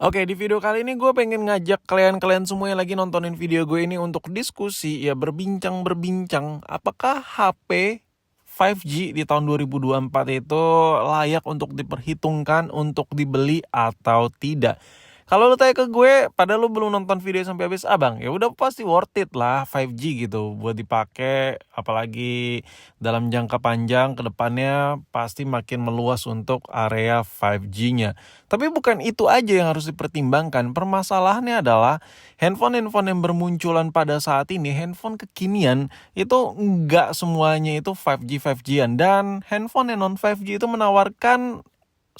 Oke, di video kali ini gue pengen ngajak kalian-kalian semua yang lagi nontonin video gue ini untuk diskusi, ya berbincang-berbincang, apakah HP 5G di tahun 2024 itu layak untuk diperhitungkan untuk dibeli atau tidak? Kalau lu tanya ke gue, padahal lu belum nonton video sampai habis, abang, ya udah pasti worth it lah 5G gitu buat dipakai, apalagi dalam jangka panjang ke depannya pasti makin meluas untuk area 5G-nya. Tapi bukan itu aja yang harus dipertimbangkan. Permasalahannya adalah handphone-handphone yang bermunculan pada saat ini, handphone kekinian, itu nggak semuanya itu 5G 5G-an. Dan handphone yang non 5G itu menawarkan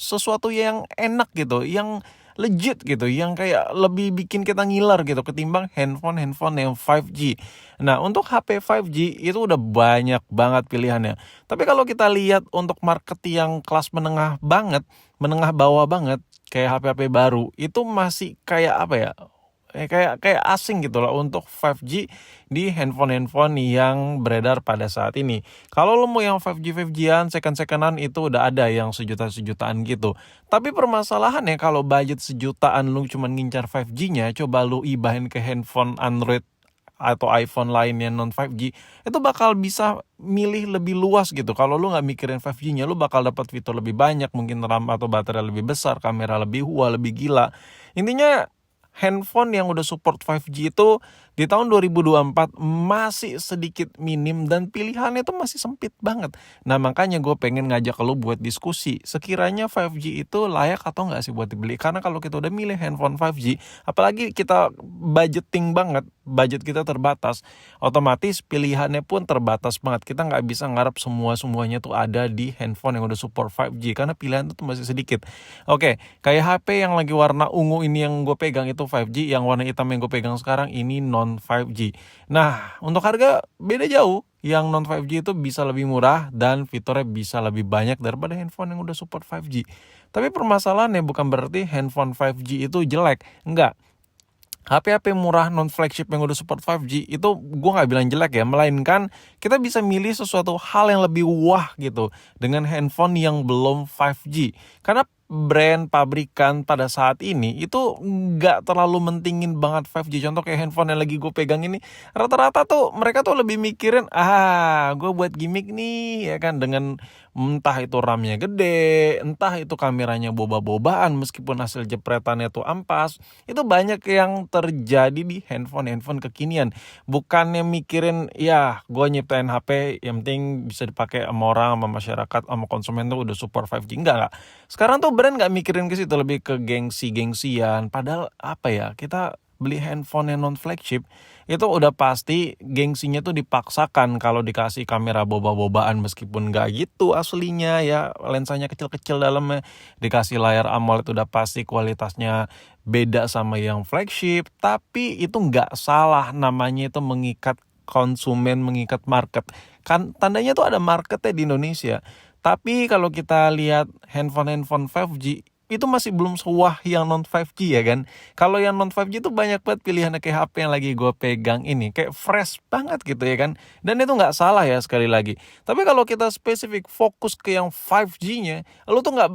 sesuatu yang enak gitu, yang legit gitu, yang kayak lebih bikin kita ngiler gitu ketimbang handphone-handphone yang 5G. Nah, untuk HP 5G itu udah banyak banget pilihannya. Tapi kalau kita lihat untuk market yang kelas menengah bawah banget, kayak HP-HP baru, itu masih kayak apa ya? Kayak asing gitu loh untuk 5G di handphone-handphone yang beredar pada saat ini. Kalau lo mau yang 5G 5G-an, second-secondan itu udah ada yang sejuta-sejutaan gitu. Tapi permasalahannya kalau budget sejutaan lu cuma ngincar 5G-nya, coba lu ibahin ke handphone Android atau iPhone lain yang non 5G, itu bakal bisa milih lebih luas gitu. Kalau lu nggak mikirin 5G-nya, lu bakal dapat fitur lebih banyak, mungkin RAM atau baterai lebih besar, kamera lebih lebih gila. Intinya handphone yang udah support 5G itu di tahun 2024 masih sedikit minim dan pilihannya itu masih sempit banget. Nah, makanya gue pengen ngajak lo buat diskusi. Sekiranya 5G itu layak atau nggak sih buat dibeli? Karena kalau kita udah milih handphone 5G, apalagi kita budgeting banget, budget kita terbatas, otomatis pilihannya pun terbatas banget. Kita nggak bisa ngarep semuanya tuh ada di handphone yang udah support 5G karena pilihan itu masih sedikit. Oke, kayak HP yang lagi warna ungu ini yang gue pegang itu 5G, yang warna hitam yang gue pegang sekarang ini non 5G. Nah, untuk harga beda jauh. Yang non 5G itu bisa lebih murah dan fiturnya bisa lebih banyak daripada handphone yang udah support 5G. Tapi permasalahannya bukan berarti handphone 5G itu jelek. Enggak. HP-HP murah non-flagship yang udah support 5G itu gue gak bilang jelek ya, melainkan kita bisa milih sesuatu hal yang lebih wah gitu dengan handphone yang belum 5G. Karena brand pabrikan pada saat ini itu gak terlalu mentingin banget 5G. Contoh kayak handphone yang lagi gue pegang ini, rata-rata tuh mereka tuh lebih mikirin, gue buat gimmick nih ya kan, dengan entah itu RAM-nya gede, entah itu kameranya boba-bobaan meskipun hasil jepretannya tuh ampas. Itu banyak yang terjadi di handphone kekinian. Bukannya mikirin, ya gue nyiptain HP yang penting bisa dipakai sama orang, sama masyarakat, sama konsumen tuh udah support 5G. Enggak. Sekarang tuh brand gak mikirin ke situ, lebih ke gengsi-gengsian. Padahal apa ya, kita beli handphone yang non flagship itu udah pasti gengsinya tuh dipaksakan kalau dikasih kamera boba-bobaan, meskipun gak gitu aslinya ya, lensanya kecil-kecil dalamnya, dikasih layar AMOLED udah pasti kualitasnya beda sama yang flagship. Tapi itu nggak salah, namanya itu mengikat konsumen, mengikat market. Kan tandanya tuh ada marketnya di Indonesia. Tapi kalau kita lihat handphone 5G itu masih belum sewah yang non 5G ya kan. Kalau yang non 5G itu banyak banget pilihannya, kayak HP yang lagi gue pegang ini, kayak fresh banget gitu ya kan. Dan itu nggak salah ya, sekali lagi. Tapi kalau kita spesifik fokus ke yang 5G-nya, lu tuh nggak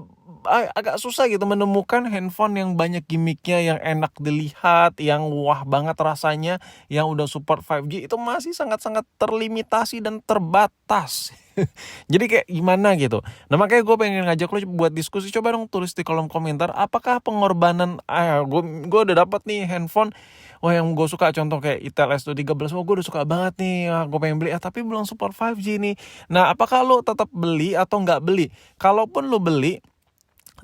agak susah gitu menemukan handphone yang banyak gimmicknya, yang enak dilihat, yang wah banget rasanya, yang udah support 5G. Itu masih sangat-sangat terlimitasi dan terbatas. Jadi kayak gimana gitu. Nah, makanya gue pengen ngajak lo buat diskusi. Coba dong tulis di kolom komentar, apakah pengorbanan gue udah dapat nih handphone, wah yang gue suka, contoh kayak Itel S213, wah gue udah suka banget nih, gue pengen beli, tapi belum support 5G nih. Nah, apakah lo tetap beli atau nggak beli? Kalaupun lo beli,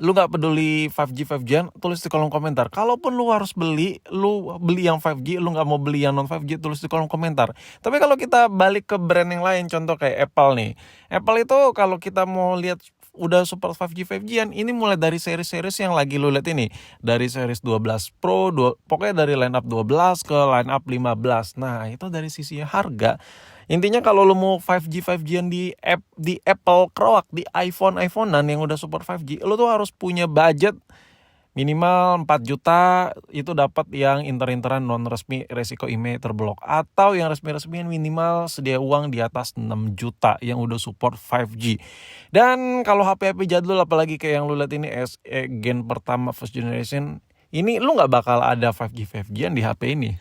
lu nggak peduli 5G 5G-an, tulis di kolom komentar. Kalaupun lu harus beli, lu beli yang 5G, lu nggak mau beli yang non 5G, tulis di kolom komentar. Tapi kalau kita balik ke brand yang lain, contoh kayak Apple nih. Apple itu kalau kita mau lihat udah support 5G 5G-an, ini mulai dari series-series yang lagi lu lihat ini. Dari series 12 Pro, pokoknya dari line up 12 ke line up 15. Nah, itu dari sisi harga. Intinya kalau lu mau 5G 5G-an di Apple Croak, di iPhone-an yang udah support 5G, lu tuh harus punya budget minimal 4 juta, itu dapat yang inter-interan non resmi resiko IMEI terblok, atau yang resmi-resmian minimal sedia uang di atas 6 juta yang udah support 5G. Dan kalau HP-HP jadul, apalagi kayak yang lu lihat ini SE gen pertama first generation, ini lu nggak bakal ada 5G 5G-an di HP ini.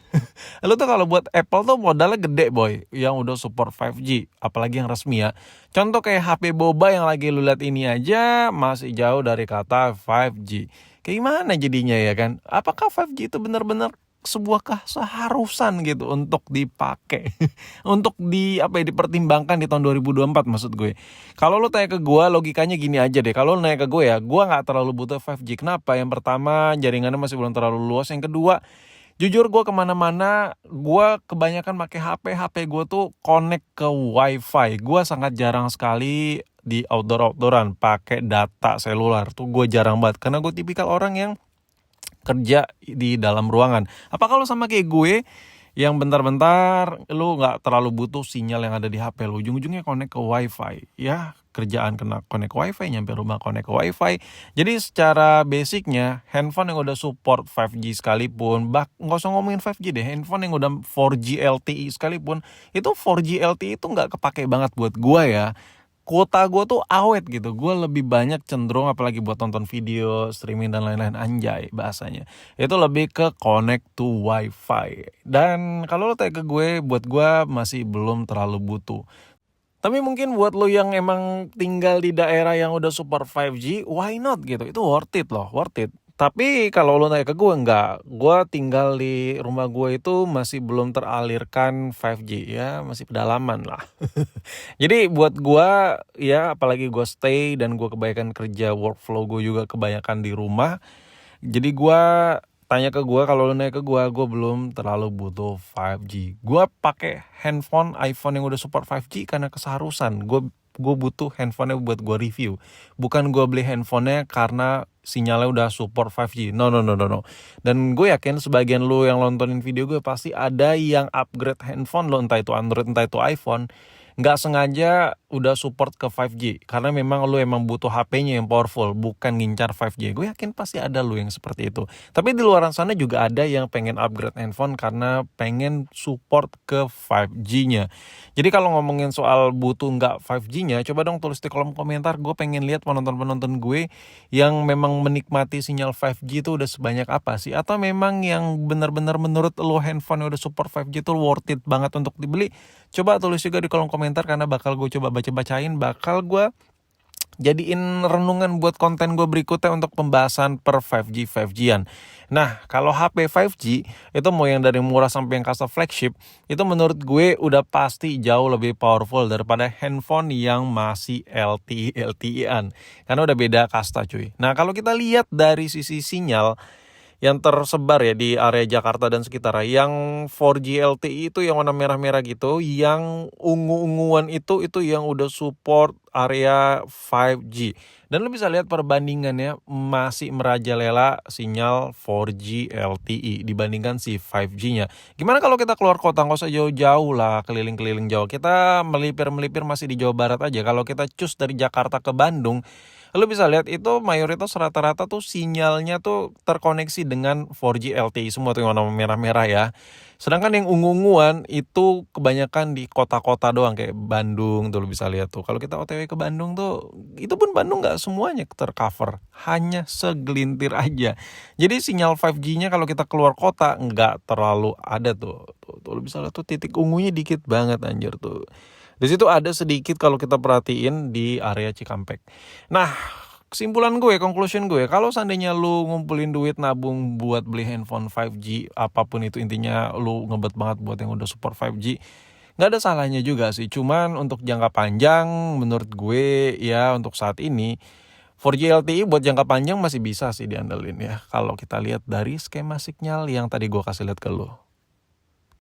Lu tuh kalau buat Apple tuh modalnya gede boy, yang udah support 5G, apalagi yang resmi ya. Contoh kayak HP boba yang lagi lu lihat ini aja masih jauh dari kata 5G. Kayak gimana jadinya ya kan? Apakah 5G itu benar-benar sebuah keseharusan gitu untuk dipakai, untuk dipertimbangkan di tahun 2024 maksud gue. Kalau lo tanya ke gue, logikanya gini aja deh. Kalau lo nanya ke gue ya, gue nggak terlalu butuh 5G. Kenapa? Yang pertama, jaringannya masih belum terlalu luas. Yang kedua, jujur gue kemana-mana, gue kebanyakan pakai HP gue tuh connect ke WiFi. Gue sangat jarang sekali di outdooran pakai data seluler. Tuh gue jarang banget, karena gue tipikal orang yang kerja di dalam ruangan. Apa kalau sama kayak gue yang bentar-bentar lu nggak terlalu butuh sinyal yang ada di HP lu, ujung-ujungnya connect ke WiFi ya, kerjaan kena connect ke WiFi, nyampe rumah connect ke WiFi. Jadi secara basicnya handphone yang udah support 5G sekalipun, nggak usah ngomongin 5G deh, handphone yang udah 4G LTE sekalipun, itu 4G LTE itu nggak kepake banget buat gua ya. Kuota gue tuh awet gitu, gue lebih banyak cenderung apalagi buat tonton video, streaming dan lain-lain, anjay bahasanya. Itu lebih ke connect to wifi. Dan kalau lo tanya ke gue, buat gue masih belum terlalu butuh. Tapi mungkin buat lo yang emang tinggal di daerah yang udah super 5G, why not gitu, itu worth it loh, worth it. Tapi kalau lo nanya ke gue, enggak. Gue tinggal di rumah gue itu masih belum teralirkan 5G ya, masih pedalaman lah. Jadi buat gue ya, apalagi gue stay dan gue kebanyakan kerja, workflow gue juga kebanyakan di rumah. Jadi gue tanya ke gue, kalau lo nanya ke gue belum terlalu butuh 5G. Gue pakai handphone iPhone yang udah support 5G karena keseharusan. Gue butuh handphonenya buat gue review. Bukan gue beli handphonenya karena sinyalnya udah support 5G. No. Dan gue yakin sebagian lo yang nontonin video gue pasti ada yang upgrade handphone lo, entah itu Android, entah itu iPhone, nggak sengaja udah support ke 5G karena memang lu emang butuh HP-nya yang powerful, bukan ngincar 5G. Gue yakin pasti ada lu yang seperti itu. Tapi di luar sana juga ada yang pengen upgrade handphone karena pengen support ke 5G-nya. Jadi kalau ngomongin soal butuh nggak 5G-nya, coba dong tulis di kolom komentar. Gue pengen lihat penonton-penonton gue yang memang menikmati sinyal 5G itu udah sebanyak apa sih? Atau memang yang benar-benar menurut lo handphone yang udah support 5G itu worth it banget untuk dibeli? Coba tulis juga di kolom komentar karena bakal gue coba baca-bacain, bakal gue jadiin renungan buat konten gue berikutnya untuk pembahasan per 5G 5G-an. Nah, kalau HP 5G itu mau yang dari murah sampai yang kasta flagship, itu menurut gue udah pasti jauh lebih powerful daripada handphone yang masih LTE-an. Karena udah beda kasta cuy. Nah, kalau kita lihat dari sisi sinyal yang tersebar ya di area Jakarta dan sekitarnya, yang 4G LTE itu yang warna merah-merah gitu, yang ungu-unguan itu yang udah support area 5G. Dan lu bisa lihat perbandingannya masih merajalela sinyal 4G LTE dibandingkan si 5G-nya. Gimana kalau kita keluar kota, nggak usah jauh-jauh lah, keliling-keliling jauh. Kita melipir-melipir masih di Jawa Barat aja. Kalau kita cus dari Jakarta ke Bandung, lu bisa lihat itu mayoritas rata-rata tuh sinyalnya tuh terkoneksi dengan 4G LTE semua tuh yang warna merah-merah ya. Sedangkan yang ungu-unguan itu kebanyakan di kota-kota doang kayak Bandung tuh lu bisa lihat tuh. Kalau kita OTW ke Bandung tuh, itu pun Bandung nggak semuanya tercover, hanya segelintir aja. Jadi sinyal 5G-nya kalau kita keluar kota nggak terlalu ada tuh. Tuh lu bisa lihat tuh titik ungunya dikit banget anjir tuh. Di situ ada sedikit kalau kita perhatiin di area Cikampek. Nah, kesimpulan gue, conclusion gue, kalau seandainya lu ngumpulin duit nabung buat beli handphone 5G, apapun itu intinya lu ngebet banget buat yang udah support 5G, nggak ada salahnya juga sih. Cuman untuk jangka panjang, menurut gue ya untuk saat ini, 4G LTE buat jangka panjang masih bisa sih diandelin ya. Kalau kita lihat dari skema sinyal yang tadi gue kasih lihat ke lu.